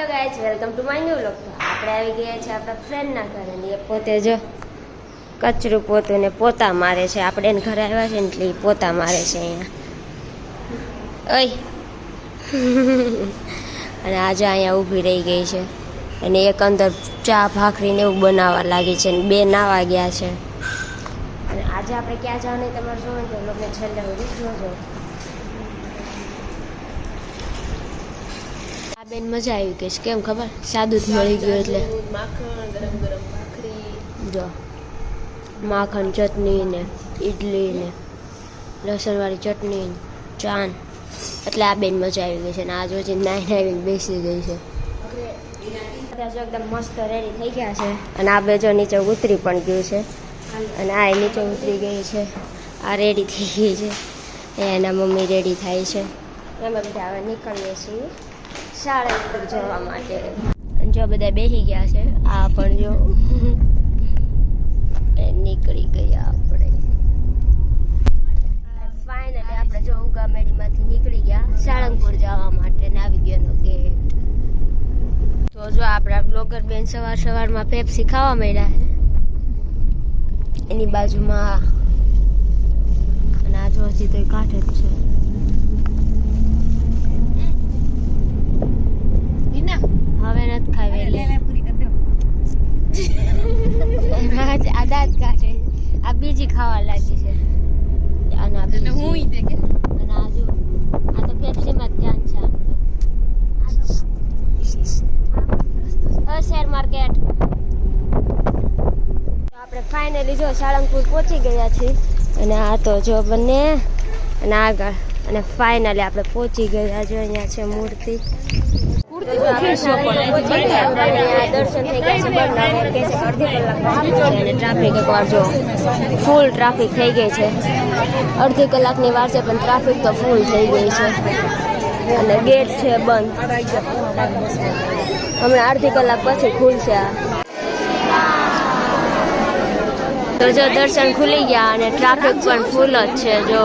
Hello guys, welcome to my new vlog. આપણે આવી ગયા છે આપણા ફ્રેન્ડના ઘરે ને એ પોતે જો કચરું પોતું ને પોતા મારે છે. આપણે એને ઘરે આવ્યા છે ને એટલે પોતા મારે છે અહીંયા. ઓય અને આજે અહીંયા ઊભી રહી ગઈ છે અને એક અંદર ચા ભાખરીને એવું બનાવવા લાગી છે ને બે નાવા ગયા છે. અને આજે આપણે ક્યાં જવાનું તમારે જોવું તો લોકોને છેલ્લે સુધી જોજો. બેન મજા આવી ગઈ છે. કેમ ખબર? સાદું જ મળી ગયું એટલે માખણ, ગરમ ગરમ ભાખરી, જો માખણ, ચટણી ને ઈડલી ને લસણવાળી ચટણી ને ચાન, એટલે આ બેન મજા આવી ગઈ છે. ને આ જોજી નાઈને આવીને બેસી ગઈ છે. બધા જો એકદમ મસ્ત રેડી થઈ ગયા છે અને આ બે જો નીચે ઉતરી પણ ગયું છે અને આ નીચે ઉતરી ગઈ છે. આ રેડી થઈ ગઈ છે. એના મમ્મી રેડી થાય છે. અમે બધા હવે નીકળીએ છીએ શાળા જવા માટે. જો બધા બેસી ગયા છે. આ પણ જો નીકળી ગયા આપણે. ફાઇનલી આપણે જો ઉગામેડીમાંથી નીકળી ગયા સાળંગપુર જવા માટે ને આવી ગયોનો ગેટ. તો જો આપણા બ્લોગર બેન સવારમાં પેપ્સી ખાવા માંડ્યા છે એની બાજુમાં. અને આ જો હજી તો કાંઠે જ છે. હવે નથી ખાવી આ દાંત કાઢે. આ બીજી ખાવા લાગી છે અને આ બીજી. અને આ જો આ તો પેપ્સીમાં જ ધ્યાન છે આપણું. Share market. આપણે ફાઇનલી જો સાળંગપુર પહોંચી ગયા છીએ અને આ તો જો બંને અને આગળ. અને ફાઇનલી આપણે પહોંચી ગયા. જો અહીંયા છે મૂર્તિ. દર્શન થઈ ગયા છે પણ અડધી કલાક અને ટ્રાફિક એકવાર જો ફૂલ ટ્રાફિક થઈ ગઈ છે. અડધી કલાકની વાર છે પણ ટ્રાફિક તો ફૂલ થઈ ગઈ છે અને ગેટ છે બંધ. હમણાં અડધી કલાક પછી ખુલશે. તો જો દર્શન ખુલી ગયા અને ટ્રાફિક પણ ફૂલ જ છે. જો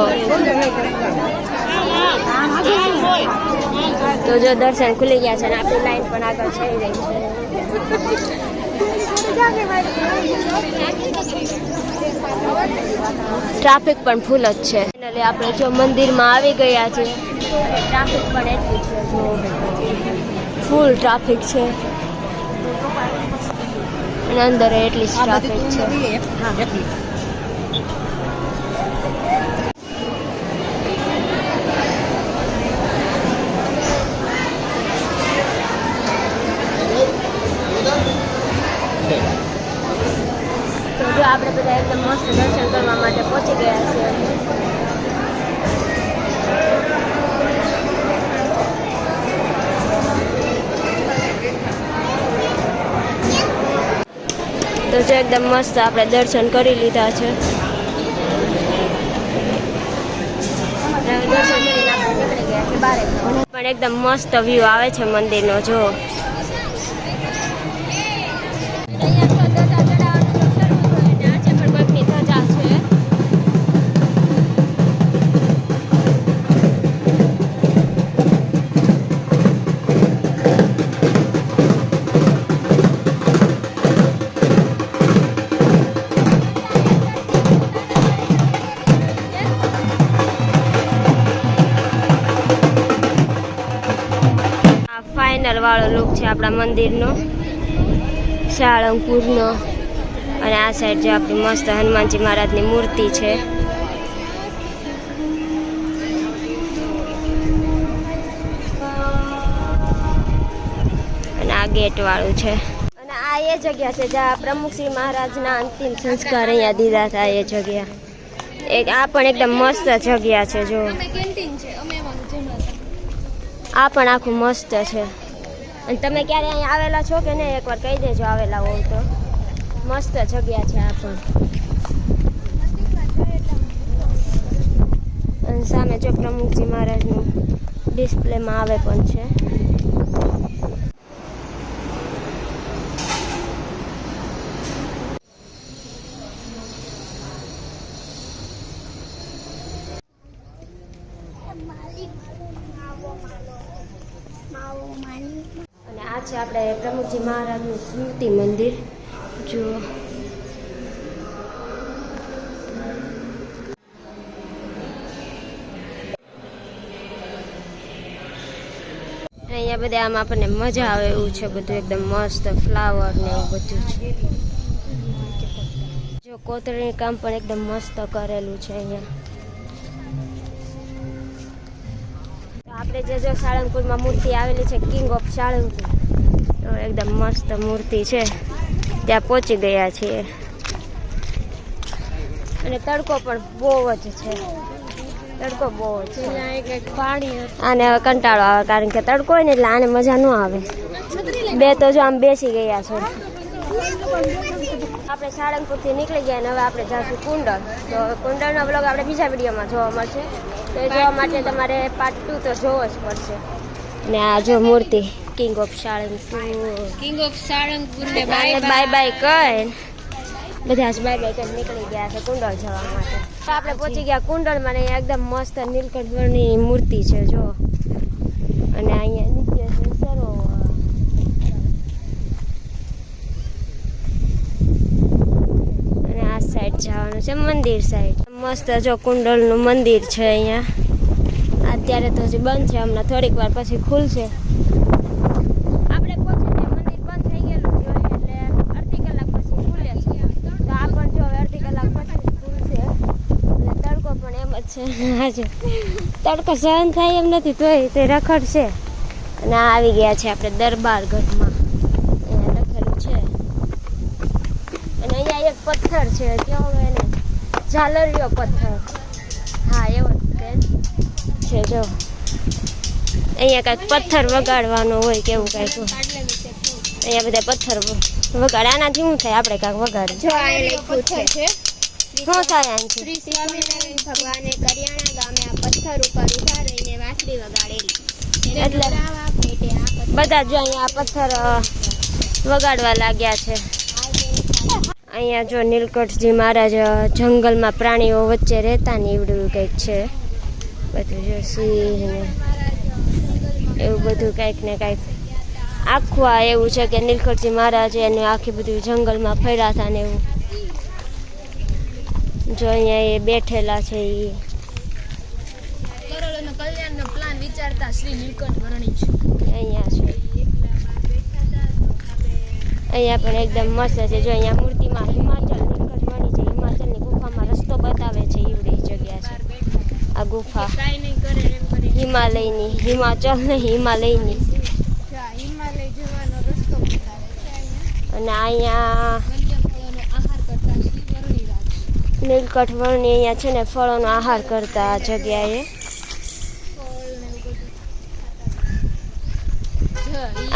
તો જો દર્શન ખુલી ગયા છે અને આપણી લાઈન પણ આગળ થઈ રહી છે. ટ્રાફિક પણ ફૂલ જ છે. એટલે આપણે જો મંદિરમાં આવી ગયા છે. ટ્રાફિક પણ એટલી છે. જો ફૂલ ટ્રાફિક છે અને અંદર એટલી ટ્રાફિક છે. જો આપણે બધા એકદમ મસ્ત દર્શન કરવા માટે પહોંચી ગયા છીએ. તો જો એકદમ મસ્ત આપણે દર્શન કરી લીધા છે. દર્શન કરીને આપણે નીકળી ગયા છે બહાર. પણ એકદમ મસ્ત વ્યૂ આવે છે મંદિરનો. જો ફાઇનલ વાળો લુક છે આપણા મંદિરનો સાળંગપુરનો. અને આ સાઈડ જે આપણી મસ્ત હનુમાનજી મહારાજની મૂર્તિ છે. અને આ ગેટ વાળું છે. અને આ એ જગ્યા છે જ્યાં પ્રમુખશ્રી મહારાજના અંતિમ સંસ્કાર અહીંયા દીધા હતા. એ જગ્યા આ પણ એકદમ મસ્ત જગ્યા છે. જો આ પણ આખું મસ્ત છે. અને તમે ક્યારે અહીંયા આવેલા છો કે નહીં એકવાર કહી દેજો આવેલા હોવ તો. મસ્ત જગ્યા છે આ પણ. અને સામે જો પ્રમુખજી મહારાજનું ડિસ્પ્લેમાં આવે પણ છે. અને આ છે આપણે પ્રમુખજી મહારાજનું સ્મૃતિ મંદિર. જો અહીંયા બધા આમ આપણને મજા આવે એવું છે, બધું એકદમ મસ્ત ફ્લાવર ને એવું બધું છે. જો કોતરણી કામ પણ એકદમ મસ્ત કરેલું છે અહીંયા. આપણે જે સાળંગપુરમાં મૂર્તિ આવેલી છે કિંગ ઓફ સાળંગપુર, તો એકદમ મસ્ત મૂર્તિ છે, ત્યાં પહોંચી ગયા છીએ. અને તડકો પણ બહુ જ છે, તડકો બહુ જ છે. પાણી આને હવે કંટાળો આવે, કારણ કે તડકો હોય ને એટલે આને મજા ન આવે. બે તો જો આમ બેસી ગયા છે. આપણે સાળંગપુરથી નીકળી ગયા ને હવે આપણે જઈશું કુંડળ. તો કુંડળનો બ્લોગ આપણે બીજા વિડીયોમાં જોવા મળશે, તો એ જોવા માટે તમારે પાર્ટ 2 તો જોવો જ પડશે. ને આ જો મૂર્તિ king of Salangpur, king of Salangpur ને બાય બાય કઈ બધા જ બાય બાય કરી નીકળી ગયા છે કુંડળ જવા માટે. તો આપણે પહોંચી ગયા કુંડળમાં ને એકદમ મસ્ત નીલકંઠની મૂર્તિ છે જો. અને અહીંયા નીચે છે સરોવર. અને આ સાઈડ જવાનું છે મંદિર સાઈડ. મસ્ત જો કુંડળનું મંદિર છે અહીંયા. અત્યારે તો હજી બંધ છે, હમણાં થોડીક વાર પછી ખુલશે. આપણે પહોંચીને મંદિર બંધ થઈ ગયેલું જોઈએ એટલે અડધી કલાક પછી ખુલે છે. તો આ પણ જો હવે અડધી કલાક પછી ખુલશે. એટલે તડકો પણ એમ જ છે. હાજો તડકો સહન થાય એમ નથી, તોય તે રખડશે. અને આ આવી ગયા છે આપણે દરબારગઢમાં, અહીંયા લખેલું છે. અને અહીંયા એક પથ્થર છે, કેવો એને ઝાલરિયો પથ્થર, હા એવો છે જો. અહીંયા કાંઈક પથ્થર વગાડવાનો હોય કેવું કાંઈક હોય. અહીંયા બધા પથ્થર વગાડે. આનાથી શું થાય? આપણે કાંઈક વગાડે. જો આ લખ્યું છે શું થાય આનાથી? શ્રી સ્વામિનારાયણ ભગવાને કરિયાણા ગામે આ પથ્થર ઉપર ઉભા રહીને વાંસળી વગાડેલી. એટલે બધા જો અહીંયા આ પથ્થર વગાડવા લાગ્યા છે. અહીંયા જો નીલકંઠજી મહારાજ જંગલમાં પ્રાણીઓ વચ્ચે રહેતા ને એવડું કંઈક છે બધું. જો સિંહ ને એવું બધું કંઈક ને કંઈક આખું આ એવું છે કે નીલકંઠજી મહારાજ એને આખી બધું જંગલમાં ફર્યા હતા ને એવું. જો અહીંયા એ બેઠેલા છે. એ કરોડોનો કલ્યાણનો પ્લાન વિચારતા શ્રી નીલકંઠ વર્ણિ છે. અહીંયા છે. અહીંયા પણ એકદમ મસ્ત છે. જો અહીંયા મૂર્તિમાં હિમાચલ નીલકંઠ વર્ણિ છે. હિમાચલની ગુફામાં રસ્તો બતાવે છે એવડી જગ્યા છે આ ગુફા. કાઈ નહીં કરે એમ કરી હિમાલયની, હિમાચલ નહીં હિમાલયની. હિમાલય જવાનો રસ્તો બતાવે છે અહીંયા. અને અહીંયા ફળોનો આહાર કરતા શ્રી વર્ણિરાજ. નીલકંઠ વર્ણિ અહીંયા છે ને ફળોનો આહાર કરતા આ જગ્યાએ.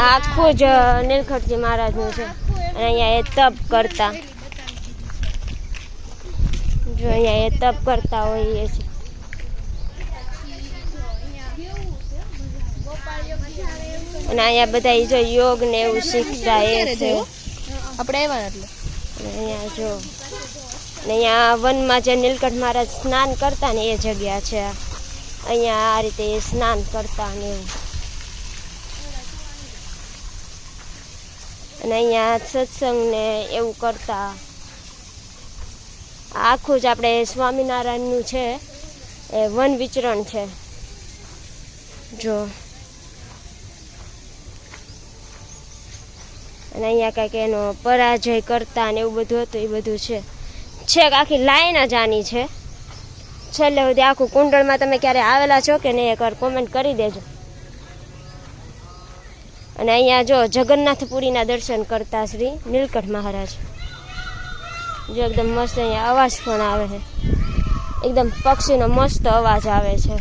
આખું જ નીલકંઠજી મહારાજનું છે. અને અહીંયા એ તપ કરતા, જો અહીંયા એ તપ કરતા હોઈએ છે. અને અહીંયા બધા જો યોગ ને એવું શીખતા એ છે. આપણે આવ્યા એટલે અહીંયા જો અહીંયા વનમાં જે નીલકંઠ મહારાજ સ્નાન કરતા ને એ જગ્યા છે. અહીંયા આ રીતે એ સ્નાન કરતા ને એવું. અને અહીંયા સત્સંગ ને એવું કરતા. આખું જ આપણે સ્વામિનારાયણનું છે એ વન વિચરણ છે જો. અને અહીંયા કાંઈક એનો પરાજય કરતા ને એવું બધું હતું, એ બધું છે. છેક આખી લાઈન જ આની છે. છેલ્લે સુધી આખું કુંડળમાં તમે ક્યારે આવેલા છો કે નહીં એકવાર કોમેન્ટ કરી દેજો. અને અહીંયા જો જગન્નાથપુરીના દર્શન કરતા શ્રી નીલકંઠ મહારાજ. જો એકદમ મસ્ત અહીંયા અવાજ પણ આવે છે, એકદમ પક્ષીનો મસ્ત અવાજ આવે છે.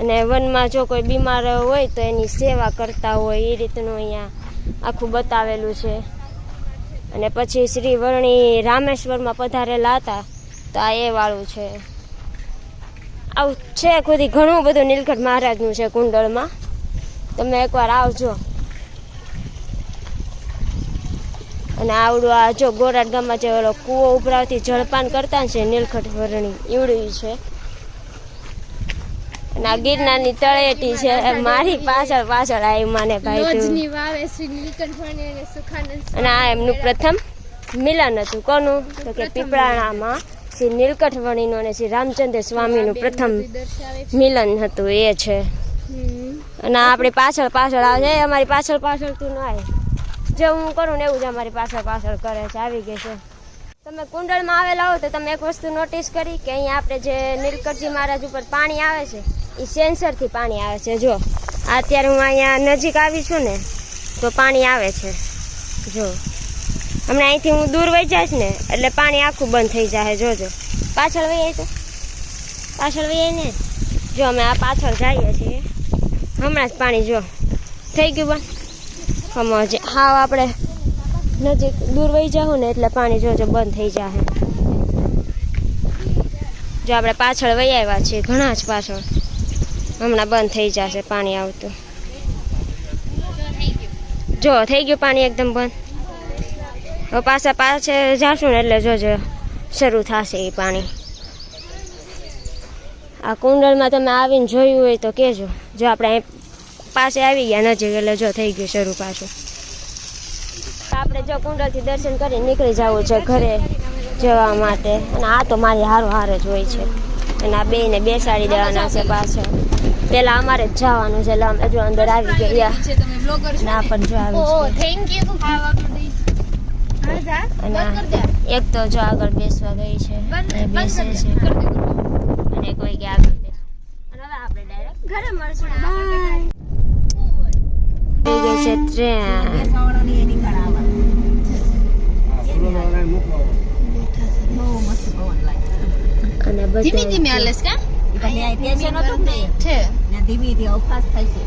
અને વનમાં જો કોઈ બીમાર હોય તો એની સેવા કરતા હોય એ રીતનું અહીંયા આખું બતાવેલું છે. અને પછી શ્રી વર્ણિ રામેશ્વરમાં પધારેલા હતા તો આ એ વાળું છે. આવું છે ખુદી ઘણું બધું નીલકંઠ મહારાજનું છે કુંડળમાં. તમે એકવાર આવજો. અને આવડું આ જો ગોરાટ ગામમાં જે ઓલો કૂવો ઉભરાવથી જળપાન કરતા છે નીલકંઠ વર્ણિ એવડું છે. અને આ ગિરનારની તળેટી છે મારી પાછળ પાછળ આવી માને ભાઈ તું. રોજની વાવે શ્રી નીલકંઠવાણી અને સુખાનંદ અને આ એમનું પ્રથમ મિલન હતું કોનું તો કે પીપળાણામાં શ્રી નીલકંઠવાણીનું અને શ્રી રામચંદ્ર સ્વામીનું પ્રથમ દર્શાવે મિલન હતું એ છે. અને આ આપણી પાછળ પાછળ આવે છે અમારી પાછળ પાછળ તું ન આવે જે હું કરું ને એવું જ અમારી પાછળ પાછળ કરે છે આવી ગઈ છે. તમે કુંડળમાં આવેલા હો તો તમે એક વસ્તુ નોટિસ કરી કે અહીંયા આપણે જે નીલકંઠજી મહારાજ ઉપર પાણી આવે છે એ સેન્સરથી પાણી આવે છે. જો અત્યારે હું અહીંયા નજીક આવી છું ને તો પાણી આવે છે. જો હમણાં અહીંથી હું દૂર વહી જઈશ ને એટલે પાણી આખું બંધ થઈ જાય. જોજો પાછળ વહી આવી તો પાછળ વહી આવી ને જો અમે આ પાછળ જઈએ છીએ હમણાં જ પાણી જો થઈ ગયું બંધ. સમજ હાવ આપણે નજીક દૂર વહી જાઉં ને એટલે પાણી જોજો બંધ થઈ જાય. જો આપણે પાછળ વહી આવ્યા છીએ ઘણા જ પાછળ હમણાં બંધ થઈ જશે પાણી આવતું. જો થઈ ગયું પાણી એકદમ બંધ. હવે પાછે જાશું ને એટલે જોજો શરૂ થશે એ પાણી. આ કુંડળમાં તમે આવીને જોયું હોય તો કહેજો. જો આપણે પાસે આવી ગયા નજીક એટલે જો થઈ ગયું શરૂ પાછું. આપણે જો કુંડળથી દર્શન કરી નીકળી જવું છે ઘરે જવા માટે. અને આ તો મારી હારો હારે જ હોય છે. અને આ બેને બેસાડી દેવાના છે પાછળ. પેલા અમારે જ જવાનું છે એટલે અમે જો અંદર આવી ગયા ના પણ જો આવી થેન્ક યુ અને એક તો જો આગળ બેસવા ગઈ છે એ બેસે છે અને કોઈ કે આગળ બેસે. અને હવે આપણે ડાયરેક્ટ ઘરે મળશું. બાય. થઈ ગઈ છે ટ્રેન અને ધીમે ધીમે બધા હાલેસ કા છે ધીમે ધીમે અવકાશ થાય છે.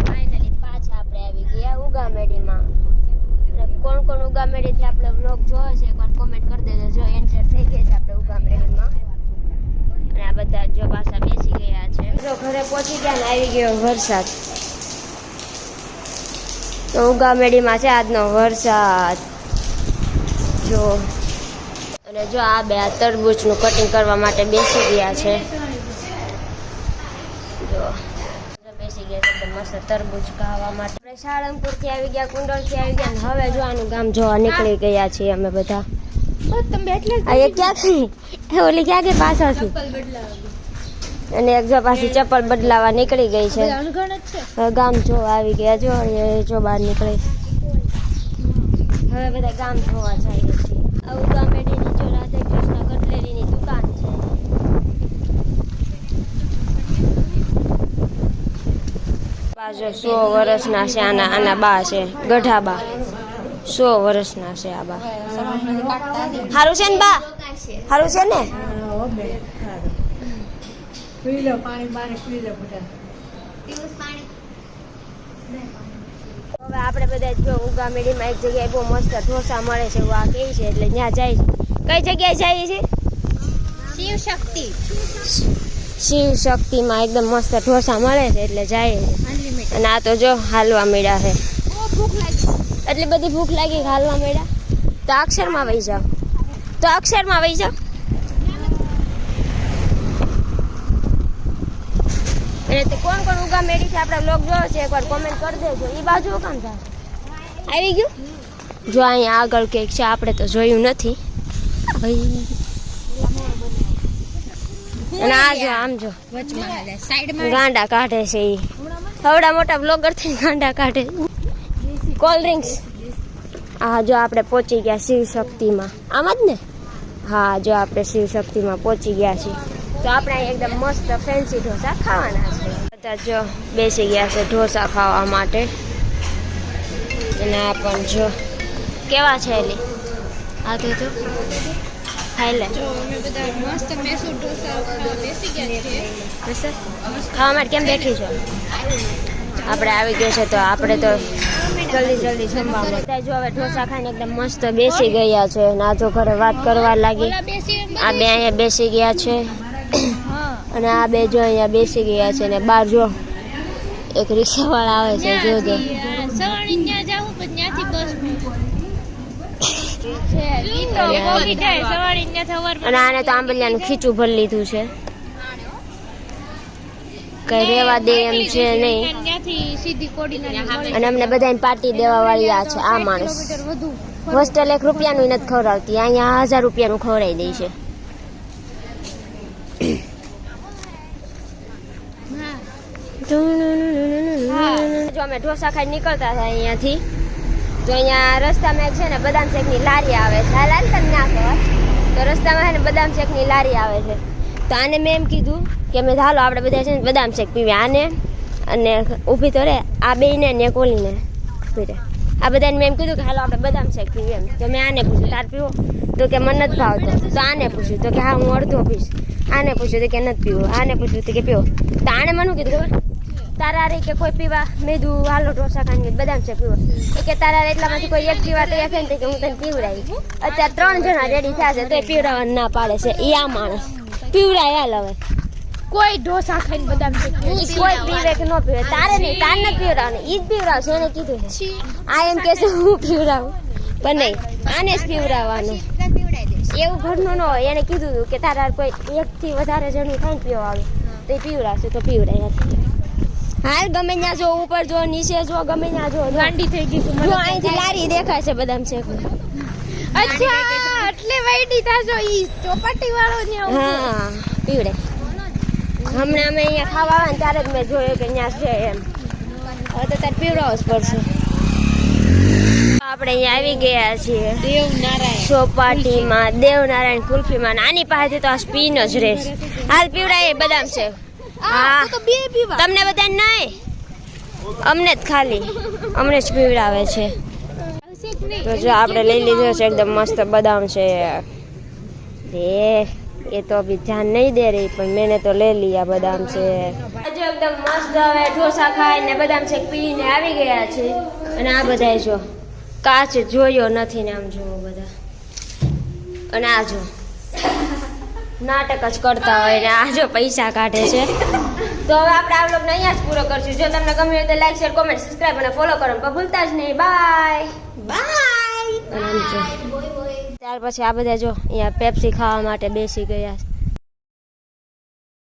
ફાઇનલી પાછા આપણે આવી ગયા ઉગામેડીમાં. કોણ કોણ ઉગામેડીથી આપણે વ્લોગ જોવે છે એકવાર કોમેન્ટ કરી દેજો. જો એન્ટર થઈ ગઈ છે આપણે ઉગામેડીમાં અને આ બધા જો પાછા બેસી ગયા છે. જો ઘરે પહોંચી ગયા ને આવી ગયો વરસાદ. તો ઉગામેડીમાં છે આજનો વરસાદ જો. અને જો આ બે આ તરબૂચનું કટિંગ કરવા માટે બેસી ગયા છે. જો બેસી ગયા છે મસ્ત તરબૂચ ખાવા માટે. આપણે સાળંગપુરથી આવી ગયા કુંડળથી આવી ગયા ને હવે જો આનું ગામ જોવા નીકળી ગયા છીએ અમે બધા. આ એક ક્યાં ગઈ ઓલી ક્યાં ગઈ પાછળથી અને એક જો પાછી ચપ્પલ બદલાવા નીકળી ગઈ છે. હવે ગામ જોવા આવી ગયા જો એ જો બહાર નીકળી. હવે બધા ગામ જોવા જઈએ છીએ. આ ઉગામેડીની જો રાધે કૃષ્ણ કટલેરીની દુકાન છે. બાજુ 100 વર્ષના છે આના બા છે ગઢાબા. 100 વર્ષના છે આ બા. સારું છે ને બા સારું છે ને. હવે આપણે બધા જો ઉગામેડીમાં એક જગ્યાએ બહુ મસ્ત ઢોસા મળે છે આ કે છે એટલે ત્યાં જાય છે. કઈ જગ્યાએ જઈએ છે? શિવ શક્તિ શિવ શક્તિમાં એકદમ મસ્ત ઢોસા મળે છે એટલે જાય છે. અને આ તો જો હાલવા મળ્યા છે. એટલી બધી ભૂખ લાગી હાલવા મળ્યા તો અક્ષરમાં વહી જાઓ. તો અક્ષરમાં વહી જાઓ. એટલે કોણ કોણ ઉગામેડીથી આપણે વ્લોગ જોયો છે એકવાર કોમેન્ટ કરી દેજો. એ બાજુ કામ થાય આવી ગયું. જો અહીંયા આગળ કંઈક છે આપણે તો જોયું નથી ભાઈ. અને આ જો આમ જો ગાંડા કાઢે છે એ હવડા મોટા બ્લોગરથી ગાંડા કાઢે. Cold drinks. હા જો આપણે પહોંચી ગયા શિવ શક્તિમાં. આમ જ ને? હા જો આપણે શિવ શક્તિમાં પહોંચી ગયા છીએ. તો આપણે અહીં એકદમ મસ્ત ફેન્સી ઢોસા ખાવાના છે. બધા જો બેસી ગયા છે ઢોસા ખાવા માટે. અને આ પણ જો કેવા છે એલી આ તો ખાઈ લે. અમે બધા મસ્ત મૈસૂર ઢોસા ખાવા બેસી ગયા છીએ. ખાવા માટે કેમ બેઠી છો? આપણે આવી ગયા છે તો આપણે તો જલ્દી જમવા બધા જો હવે ઢોસા ખાઈને એકદમ મસ્ત બેસી ગયા છે. ના જો ઘરે વાત કરવા લાગી. આ બે અહીંયા બેસી ગયા છે અને આ બે જો અહીંયા બેસી ગયા છે ને બહાર જો એક રિક્ષાવાળા આવે છે જોજો. અને આને તો આંબલિયાનું ખીચું ભરી લીધું છે, કઈ રેવા દે એમ છે નહીં. અને અમને બધાને પાર્ટી દેવા વાળી આ છે આ માણસ. હોસ્ટેલ 1 રૂપિયાનું નથી ખવડાવતી, અહીંયા 1000 રૂપિયાનું ખવડાવી દે છે. જો અમે ઢોસા ખાઈ નીકળતા હતા અહીંયાથી, તો અહીંયા રસ્તામાં એક છે ને બદામ શેકની લારી આવે છે. હાલ હાલ તમને ના કહેવાય. તો રસ્તામાં છે ને બદામ શેકની લારી આવે છે. તો આને મેં એમ કીધું કે અમે હાલો આપણે બધા છે ને બદામ શેક પીવી. આને અને ઊભી તો રે આ બેયને ને કોલીને ઊભી રે આ બધાને મેં એમ કીધું કે હાલો આપણે બદામ શેક પીવી એમ. તો મેં આને પૂછ્યું તાર પીવો? તો કે મને નથી ભાવતો. તો આને પૂછ્યું તો કે હા હું અડધો પીશ. આને પૂછ્યું તો કે નથી પીવું. આને પૂછ્યું તો કે પીવો. તો આને મને કીધું ખબર તારા રે કે કોઈ પીવા મેદું હાલો ઢોસા ખાઈને બદામ શેક પીવો. એ કે તારા એટલામાંથી કોઈ એક પીવા તૈયાર થાય ને કે હું તને પીવડાવી. અત્યારે 3 જણા રેડી થયા છે તો એ પીવડાવવાનું ના પાડે છે. એ આ માણસ પીવડાય હાલ હવે કોઈ ઢોસા ખાઈને બદામ શેક કોઈ પીવે કે ન પીવે તારે નહીં, તાર નથી પીવડાવવાનું. ઈ જ પીવડાવશે એને કીધું છે. આ એમ કે છે હું પીવડાવું પણ નહીં, આને જ પીવડાવવાનું. એવું ઘરનું ન હોય. એને કીધું હતું કે તારા કોઈ 1 થી વધારે જણું ખાઈને પીવા આવે તો એ પીવડાવશે તો પીવડાય. હાલ ગમે ત્યાં જો ઉપર જો નીચે જો ગમે ત્યાં જો ગાંડી થઈ ગઈ છું જો અહીંથી લારી દેખાય છે બદામ શેક. અચ્છા એટલે વાઈડી થાજો ઈ ચોપાટી વાળો ને હા પીવડે. હમણાં અમે અહીંયા ખાવા આવે ને ત્યારે જ મેં જોયું કે ત્યાં છે એમ. હવે તો તારે પીવડાવવો જ પડશે. આપણે અહીંયા આવી ગયા છીએ દેવનારાયણ ચોપાટીમાં દેવનારાયણ કુલ્ફીમાં. આની પાસેથી તો આ સ્પીન જ રહેશે. હાલ પીવડાય બદામ શેક. હા તો બે પીવા તમને બધાને નહીં, અમને જ ખાલી અમને જ પીવડાવે છે. તો જો આપણે લઈ લીધો છે એકદમ મસ્ત બદામ છે. એ તો અભી ધ્યાન નહીં દે રહી પણ મેને તો લે लिया બદામ છે. જો એકદમ મસ્ત હવે ઢોસા ખાઈને બદામ શેક પીને આવી ગયા છે. અને આ બધા જો કાચ જોયો નથી ને આમ જોવો બધા. અને આ જો નાટક જ કરતા હોય ને આ જો પૈસા કાઢે છે. તો હવે આપણે આ વ્લોગને અહીંયા જ પૂરો કરશું. જો તમને ગમ્યું હોય તો લાઈક શેર કોમેન્ટ સબસ્ક્રાઇબ અને ફોલો કરવાનું ભૂલતા જ નહીં. Bye bye. ત્યાર પછી આ બધા જો અહીંયા પેપ્સી ખાવા માટે બેસી ગયા છે.